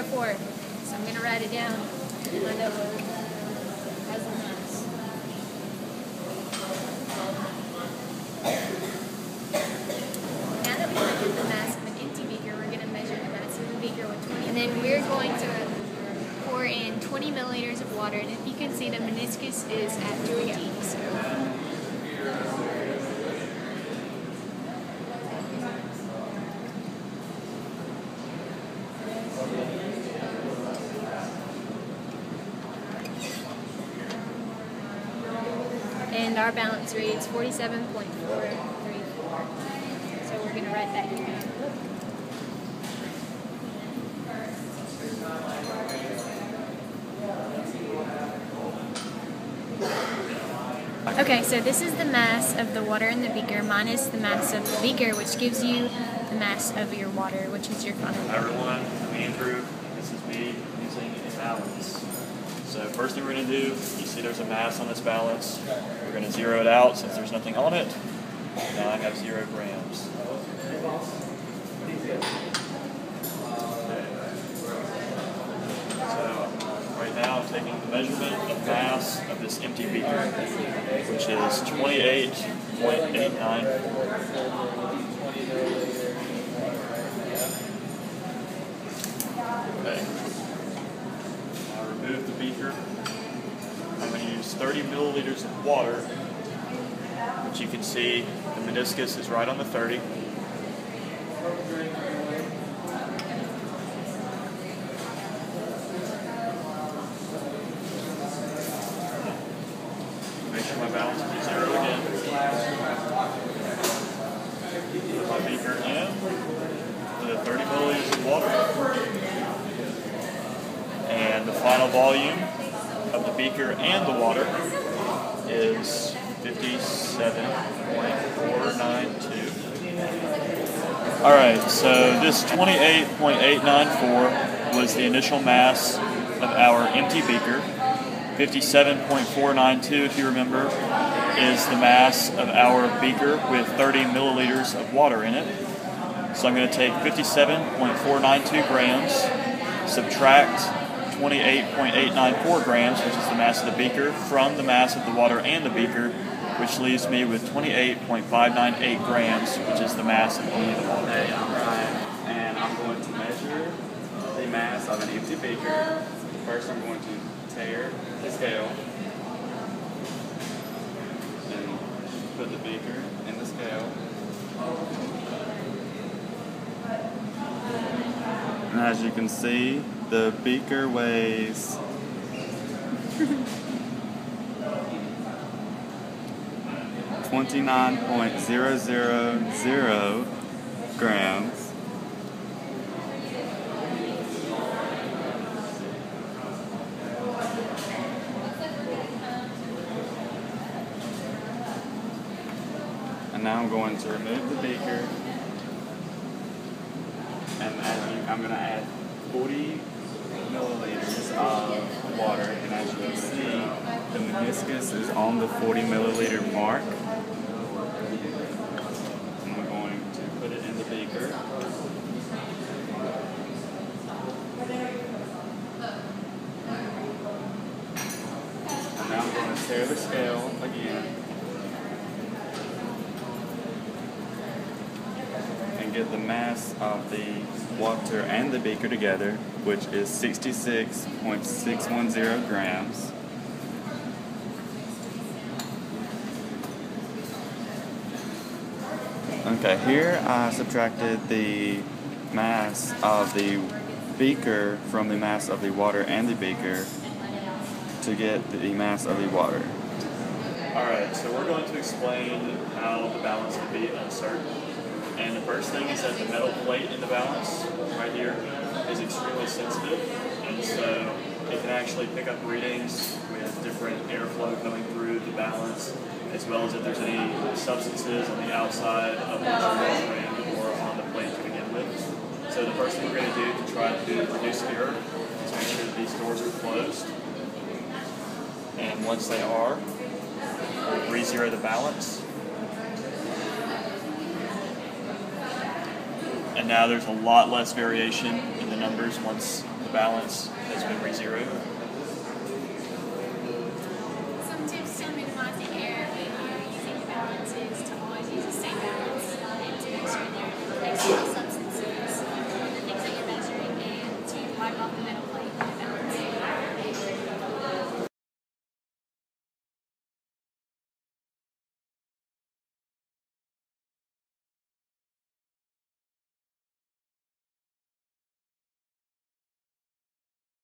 4. So I'm going to write it down in my notebook as the mass. Now that we measured the mass of an empty beaker, we're going to measure the mass of the beaker with 20. And then we're going to pour in 20 milliliters of water. And if you can see, the meniscus is at 20. So. And our balance reads 47.434. So we're going to write that here. Okay, so this is the mass of the water in the beaker minus the mass of the beaker, which gives you the mass of your water, which is your final. Hi everyone, I'm Andrew. This is me using a balance. So first thing we're going to do, you see there's a mass on this balance. We're going to zero it out since there's nothing on it. Now I have 0 grams. So right now I'm taking the measurement of mass of this empty beaker, which is 28.894. Okay. Remove the beaker. I'm going to use 30 milliliters of water, which you can see the meniscus is right on the 30. Make sure my balance is 0 again. Put my beaker in with the 30 milliliters of water. And the final volume of the beaker and the water is 57.492. Alright, so this 28.894 was the initial mass of our empty beaker. 57.492, if you remember, is the mass of our beaker with 30 milliliters of water in it. So I'm going to take 57.492 grams, subtract 28.894 grams, which is the mass of the beaker, from the mass of the water and the beaker, which leaves me with 28.598 grams, which is the mass of only the water. Hey, I'm Ryan, and I'm going to measure the mass of an empty beaker. First, I'm going to tear the scale and put the beaker in the scale. And as you can see, the beaker weighs 29.000 grams. And now I'm going to remove the beaker, and I'm going to add 40 milliliters of water, and as you can see, the meniscus is on the 40 milliliter mark. And I'm going to put it in the beaker. And now I'm going to tear the scale again and get the mass of the water and the beaker together, which is 66.610 grams. Okay, here I subtracted the mass of the beaker from the mass of the water and the beaker to get the mass of the water. Alright, so we're going to explain how the balance can be uncertain. And the first thing is that the metal plate in the balance, right here, is extremely sensitive, and so it can actually pick up readings with different airflow coming through the balance, as well as if there's any substances on the outside of what you're measuring or on the plate to begin with. So the first thing we're going to do to try to reduce error is make sure that these doors are closed. And once they are, we'll re-zero the balance. And now there's a lot less variation in the numbers once the balance has been re-zeroed. Some tips to minimizing error when you're using the balance is to always use the same balance and to make sure there are external substances on the things that you're measuring and to wipe off the metal plate.